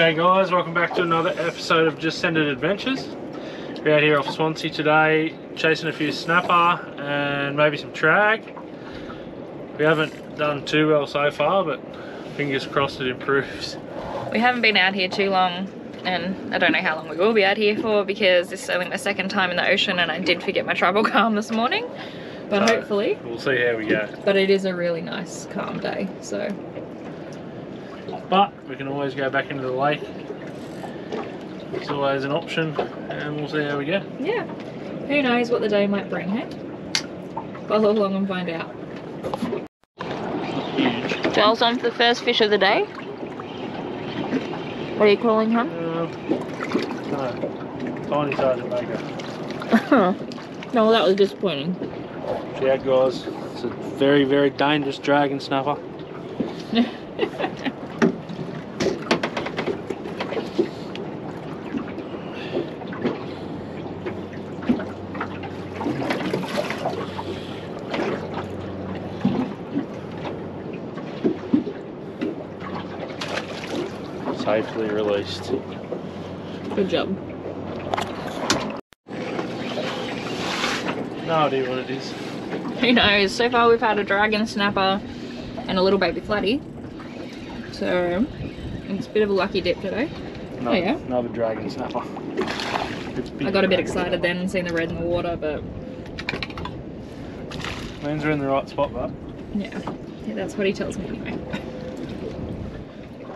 G'day guys, welcome back to another episode of Just Sended Adventures. We're out here off Swansea today, chasing a few snapper and maybe some trag. We haven't done too well so far, but fingers crossed it improves. We haven't been out here too long, and I don't know how long we will be out here for because this is only my second time in the ocean and I did forget my travel calm this morning. But so hopefully. We'll see how we go. But it is a really nice calm day, so. But we can always go back into the lake. It's always an option, and we'll see how we go. Yeah. Who knows what the day might bring, hey? Follow along and find out. Huge. Joel's on for the first fish of the day. What are you calling him? No. Tiny Sergeant Baker. No, well, that was disappointing. Yeah, guys. It's a very, very dangerous dragon snapper. Safely released. Good job. No idea what it is. Who knows? So far we've had a dragon snapper and a little baby flatty. So it's a bit of a lucky dip today. No, oh yeah. Another dragon snapper. I got a bit excited then and seen the red in the water, but means we're in the right spot, but yeah, that's what he tells me anyway.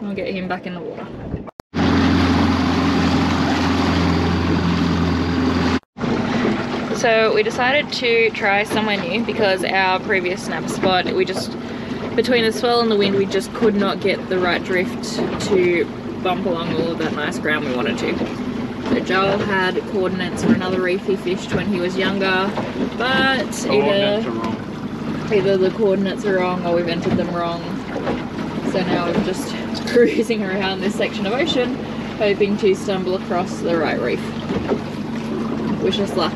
I'll get him back in the water. So we decided to try somewhere new because our previous snap spot, between the swell and the wind, we just could not get the right drift to bump along all of that nice ground we wanted to. So Joel had coordinates for another reef he fished when he was younger, but either the coordinates are wrong or we've entered them wrong. So now we're just cruising around this section of ocean, hoping to stumble across the right reef. Wish us luck.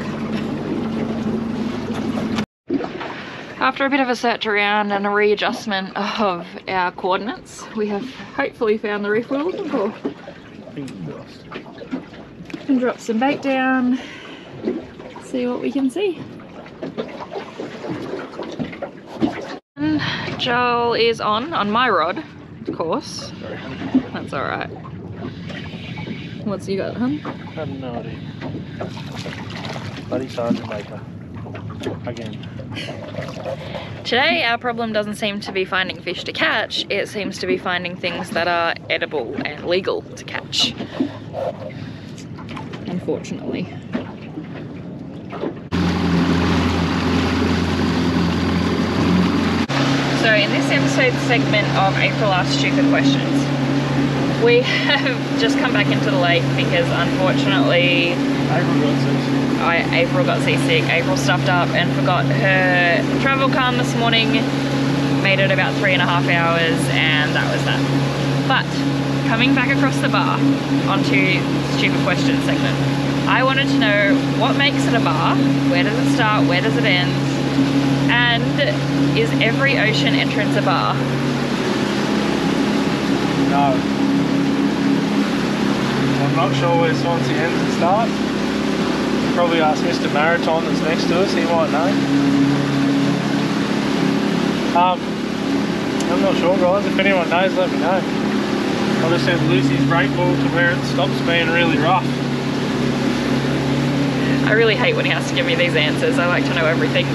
After a bit of a search around and a readjustment of our coordinates, we have hopefully found the reef we're looking for. And drop some bait down, see what we can see. And Joel is on my rod, of course. Sorry, honey. That's alright. What's you got, hun? I have no idea. Bloody Sergeant Baker. Again. Today our problem doesn't seem to be finding fish to catch, it seems to be finding things that are edible and legal to catch. Unfortunately. So in this episode segment of April Asks Stupid Questions, we have just come back into the lake because unfortunately April got seasick. April stuffed up and forgot her travel calm this morning. Made it about 3.5 hours and that was that. But coming back across the bar onto Stupid Questions segment, I wanted to know what makes it a bar, where does it start, where does it end, and is every ocean entrance a bar? No. I'm not sure where Swansea ends and starts. Probably ask Mr. Marathon that's next to us, he might know. I'm not sure guys, if anyone knows let me know. I'll just send Lucy's brake ball to where it stops being really rough. I really hate when he has to give me these answers. I like to know everything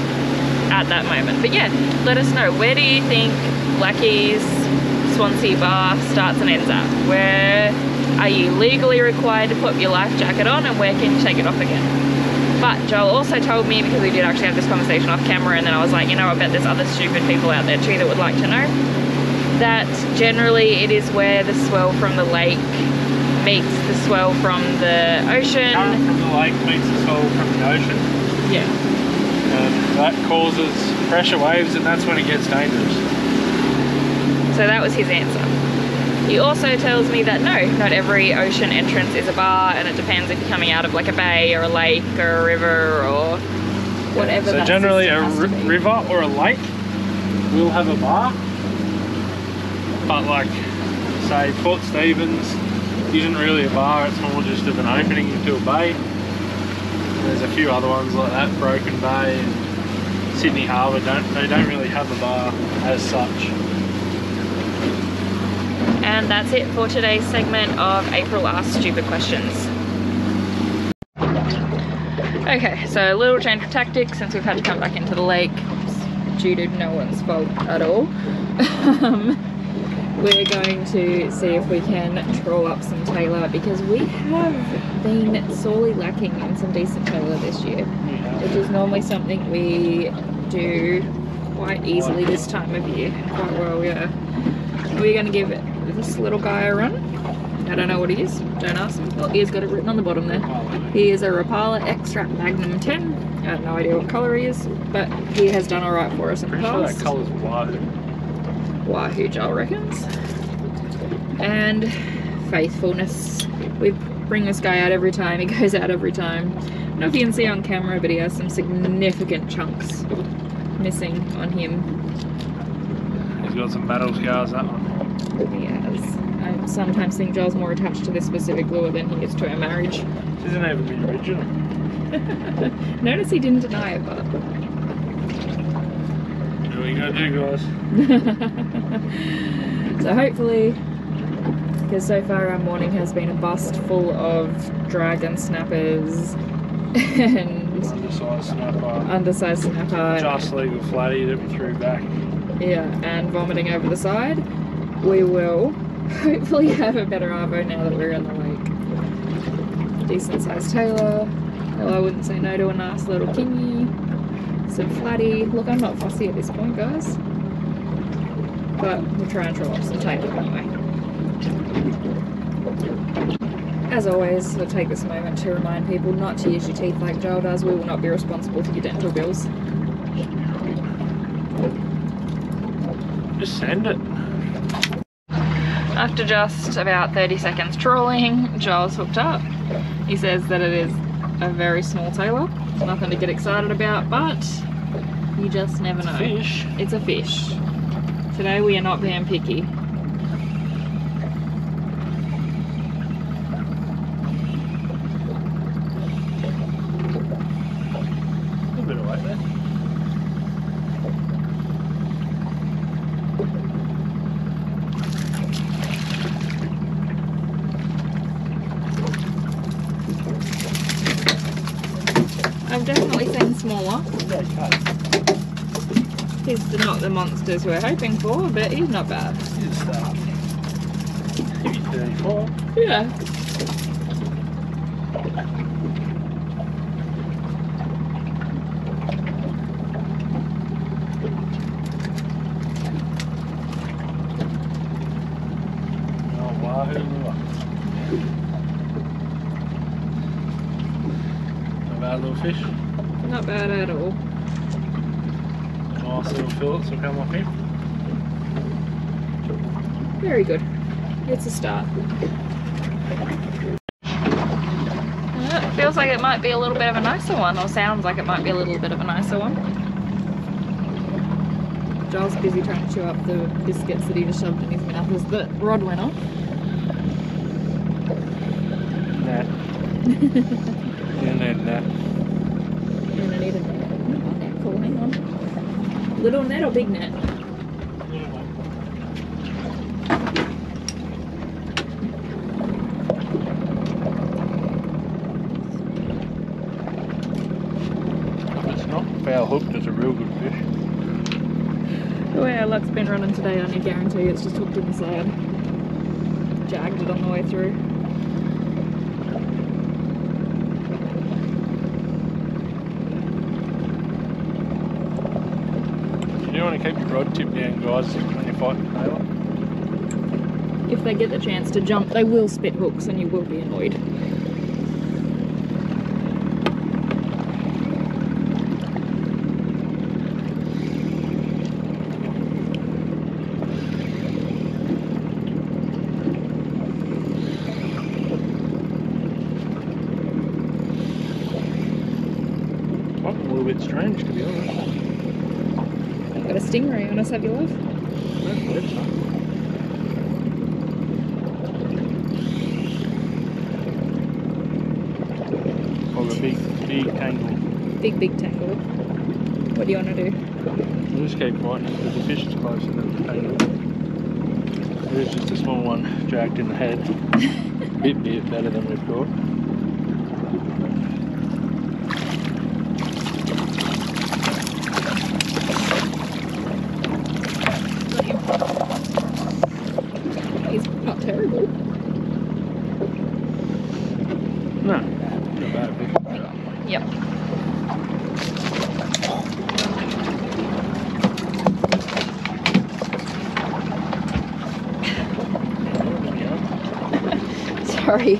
at that moment. But yeah, let us know. Where do you think Blackie's Swansea bar starts and ends at? Where are you legally required to put your life jacket on and where can you take it off again? But Joel also told me, because we did actually have this conversation off camera, and then I was like, you know, I bet there's other stupid people out there too that would like to know, that generally it is where the swell from the lake meets the swell from the ocean. Current from the lake meets the swell from the ocean. Yeah. And that causes pressure waves and that's when it gets dangerous. So that was his answer. He also tells me that no, not every ocean entrance is a bar, and it depends if you're coming out of like a bay or a lake or a river or whatever. So generally a river or a lake will have a bar, but like say Port Stephens isn't really a bar, it's more just of an opening into a bay. There's a few other ones like that, Broken Bay and Sydney Harbour, they don't really have a bar as such. And that's it for today's segment of April Asks Stupid Questions. Okay, so a little change of tactics since we've had to come back into the lake due to no one's fault at all. We're going to see if we can troll up some tailor because we have been sorely lacking in some decent tailor this year, which is normally something we do quite easily this time of year, and quite well, yeah. We're going to give this little guy a run. I don't know what he is, don't ask him. Oh, he's got it written on the bottom there. He is a Rapala Extract Magnum 10. I have no idea what colour he is, but he has done alright for us in the past. Pretty sure that colour's Wahoo. Wahoo, Joel reckons. And faithfulness. We bring this guy out every time, he goes out every time. I don't know if you can see on camera, but he has some significant chunks missing on him. He's got some battle scars, that one. He has. I sometimes think Joel's more attached to this specific lure than he is to our marriage. This isn't even the original. Notice he didn't deny it, but... What are we gonna do, guys? So hopefully, because so far our morning has been a bust full of dragon snappers and undersized snapper, just legal flatty that we threw back. Yeah, and vomiting over the side. We will hopefully have a better arvo now that we're in the lake. Decent sized tailor. Well, I wouldn't say no to a nice little kingy. Some flatty. Look, I'm not fussy at this point, guys. But we'll try and troll up some tailor anyway. As always, we'll take this moment to remind people not to use your teeth like Joel does. We will not be responsible for your dental bills. Just send it. After just about 30 seconds trawling, Joel's hooked up. He says that it is a very small tailor. Nothing to get excited about, but you just never know. Fish. It's a fish. Today we are not being picky. A little bit of weight there. I've definitely seen smaller. He's not the monsters we're hoping for, but he's not bad. He's a start. Maybe 34. Yeah. Oh, Wahoo. Not bad little fish. Not bad at all. Nice little fillets will come off him. Very good. It's a start. Feels like it might be a little bit of a nicer one, or sounds like it might be a little bit of a nicer one. Giles busy trying to chew up the biscuits that he just shoved in his mouth as the rod went off. Net. You need net. You're gonna need a net. Oh, net, cool, hang on. Little net or big net? It's not foul hooked, it's a real good fish. The way our luck's been running today, I guarantee it's just hooked in the side. Jagged it on the way through. You do want to keep your rod tip down, guys, when you're fighting tailor. If they get the chance to jump, they will spit hooks and you will be annoyed. Might be a little bit strange, to be honest. Got a stingray on us, have you, love? Don't believe so. Or the big tangle. Big tangle. What do you want to do? We'll just keep fighting it because the fish is closer than the tangle. There's just a small one dragged in the head. Bit better than we've got. He's not terrible. No, not bad. Yep. Sorry.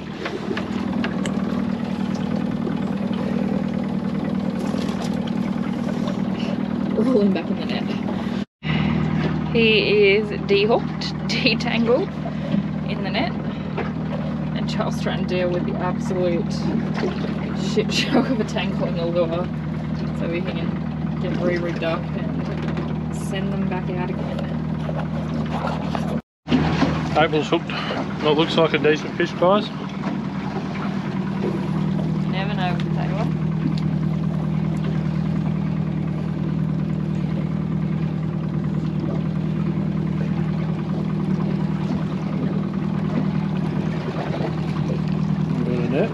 Rolling back in the net. He is dehooked, detangled in the net, and Charles trying to deal with the absolute shit show of a tangling a lure so we can get re-rigged up and send them back out again. April's hooked. What looks like a decent fish, guys. You never know with the tailor. Net.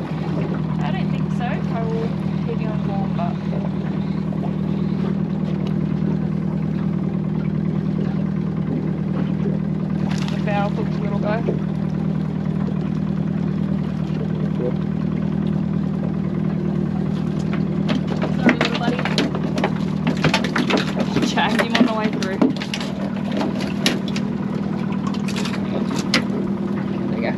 I don't think so. I will keep you on warm up. The foul hooked little guy. Sorry, little buddy. Jagged him on the way through. There we go.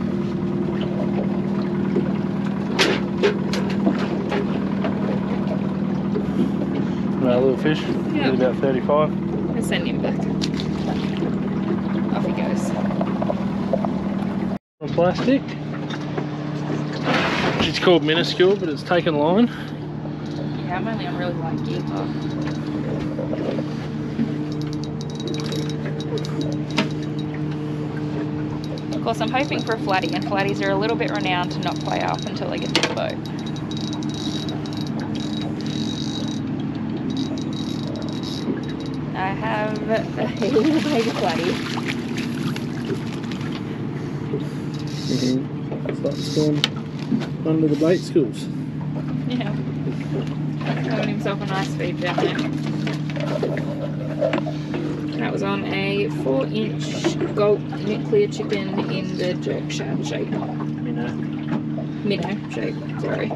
Another little fish. Yeah. He's about 35. Let's send him back. Off he goes. On plastic. It's called minuscule, but it's taken line. Yeah, I'm only on really light gear top. Of course, I'm hoping for a flatty, and flatties are a little bit renowned to not play up until they get to the boat. I have a little baby flatty. Start going under the bait schools. Yeah. Having himself a nice feed down there. That was on a 4-inch gulp nuclear chicken in the jerk shad shape. Minnow shape, sorry.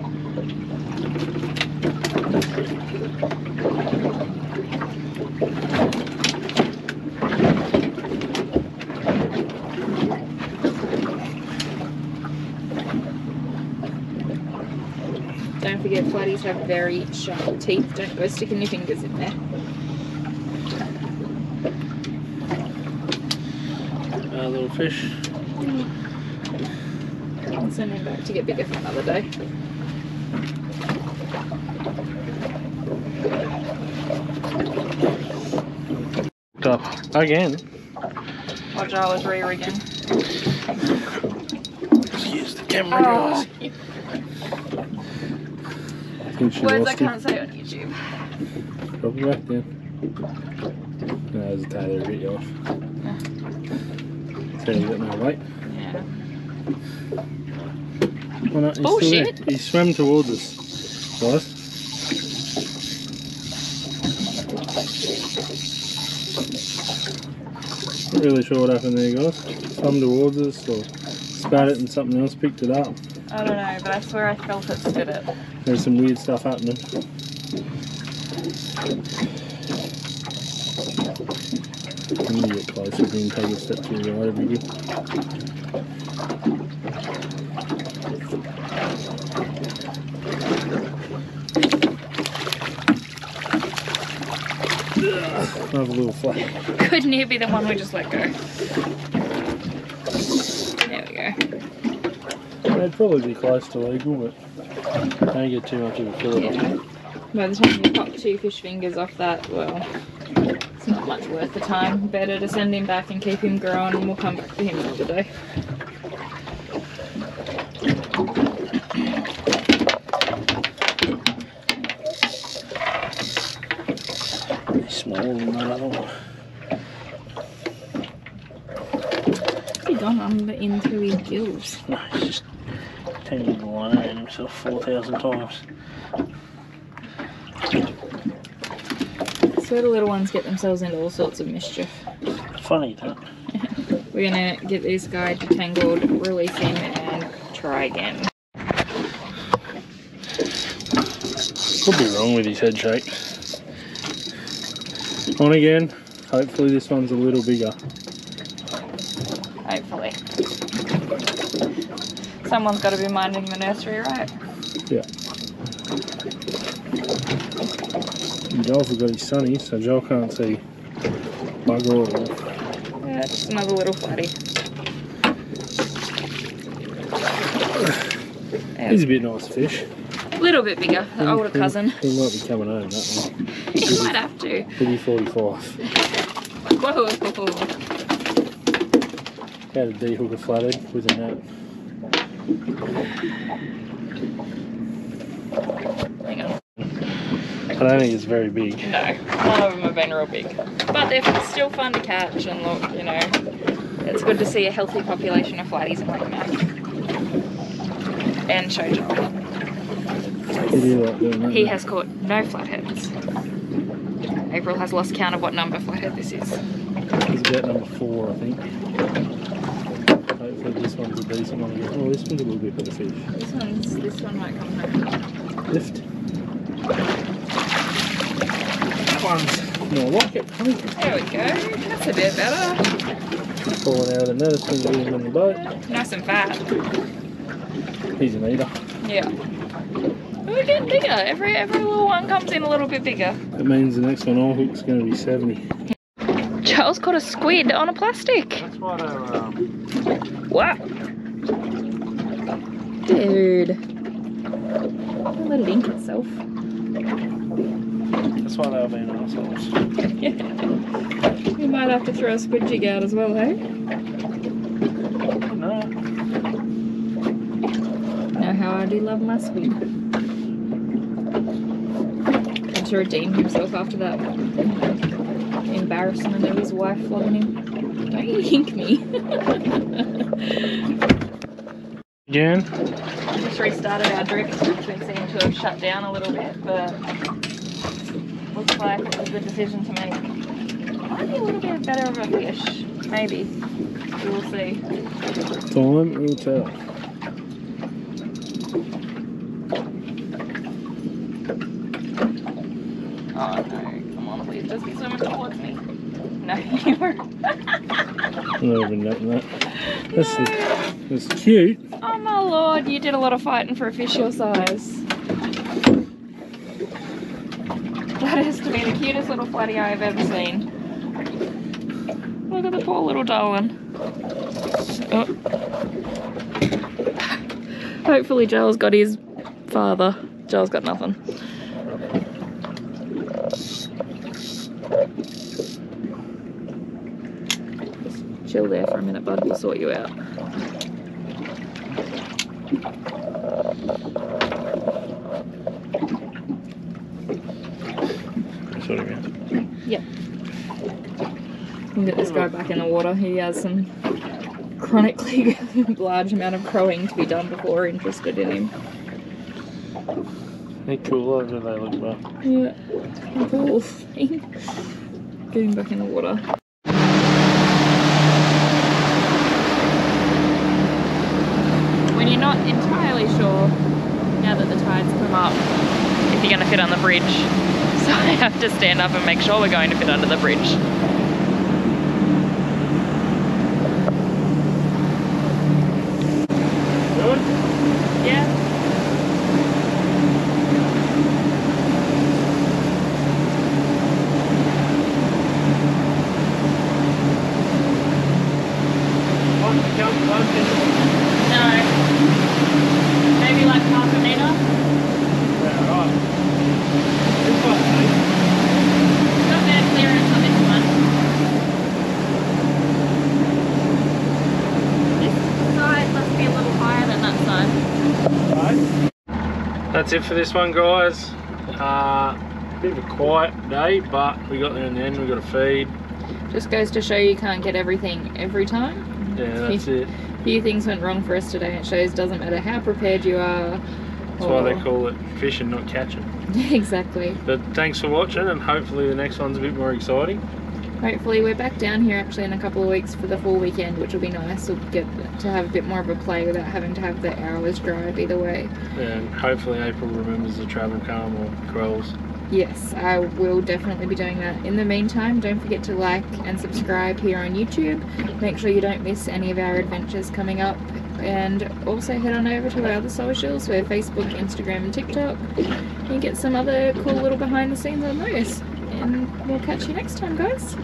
Don't forget, flatties have very sharp teeth. Don't go sticking your fingers in there. Little fish. I'll send him back to get bigger for another day. Up again. Watch, I was re-rigging. Use the camera, guys. Words I can't say on YouTube. Drop it back then. No, there's a tail to get you off. So you got no weight. Yeah. Well, no, he's Oh, still shit. there. He swam towards us, guys. Not really sure what happened there, guys. Swam towards us or spat it and something else picked it up. I don't know, but I swear I felt it spit it. There's some weird stuff happening. When you get closer, you can take a step to the right, it'll be good. Another little flat. Couldn't it be the one we just let go? There we go. They'd probably be close to legal, but don't get too much of a fillet. Yeah. By the time you pop 2 fish fingers off that, well, it's not much worth the time. Better to send him back and keep him growing, and we'll come back to him another day. smaller than that other one. He gone under into his gills. No, he's just tended the line around himself 4,000 times. So the little ones get themselves into all sorts of mischief. Funny that. We're gonna get this guy detangled, release him, and try again. Could be wrong with his head shape. On again. Hopefully this one's a little bigger. Hopefully. Someone's got to be minding the nursery, right? Yeah. And Joel forgot his sunny, so Joel can't see bugger all. Yeah, just another little flatty. He's a bit nice fish. A little bit bigger, the older cousin. He might be coming home, that one. He might have to. Maybe 45. Whoa! How to de-hook a flathead with a net. Hang on. I don't think it's very big. No, none of them have been real big. But they're still fun to catch, and look, you know, it's good to see a healthy population of flatties in Lake Mac. And show Joel. He has caught no flatheads. April has lost count of what number flathead this is. It's about number 4, I think. Hopefully this one's a decent one again. Oh, this one's a little bit better fish. This one might come home. Lift. That one's more like it, I think. There we go. That's a bit better. Falling out of the net, it's been getting in the boat. Nice and fat. He's an eater. Yeah. We're getting bigger. Every little one comes in a little bit bigger. That means the next one I'll hook's going to be 70. Charles caught a squid on a plastic. That's why they're... Wow. Dude. Don't let it ink itself. That's why they're being assholes. You might have to throw a squid jig out as well, hey? No. Know how I do love my squid. Had to redeem himself after that embarrassment of his wife flogging him. Don't you ink me. Again? Just restarted our drip, which we seem to have shut down a little bit, but looks like it was a good decision to make. Might be a little bit better of a fish, maybe. We will see. Time will tell. Oh no, come on, please just be swimming towards me. No, you were. I'm not even nothing that. That's cute. Oh my lord, you did a lot of fighting for a fish your size. That has to be the cutest little flatty I have ever seen. Look at the poor little darling. Oh. Hopefully Joel's got his father. Joel's got nothing. Just chill there for a minute, bud. We'll sort you out. Sort of out. Yep. We'll get this guy back in the water. He has some chronically large amount of crowing to be done before we're interested in him. They're cool over they look well. Yeah. Cool thing. Get him back in the water. When you're not entirely sure, now that the tide's come up, if you're going to fit on the bridge, so I have to stand up and make sure we're going to fit under the bridge. Good? Yeah. Want to jump close in? No. Maybe like half a metre. Yeah, right. This one, eh? Not bad clearance on this one. This side must be a little higher than that side. Right. That's it for this one, guys. Bit of a quiet day, but we got there in the end. We got a feed. Just goes to show you can't get everything every time. Yeah, that's it. A few things went wrong for us today. It shows doesn't matter how prepared you are. That's why they call it fishing, not catching. Exactly. But thanks for watching, and hopefully the next one's a bit more exciting. Hopefully we're back down here actually in a couple of weeks for the full weekend, which will be nice. We'll get to have a bit more of a play without having to have the hours drive either way. And hopefully April remembers the travel calm or Quells. Yes, I will definitely be doing that. In the meantime, don't forget to like and subscribe here on YouTube. Make sure you don't miss any of our adventures coming up. And also head on over to our other socials. We're Facebook, Instagram and TikTok. And get some other cool little behind the scenes on those. And we'll catch you next time, guys.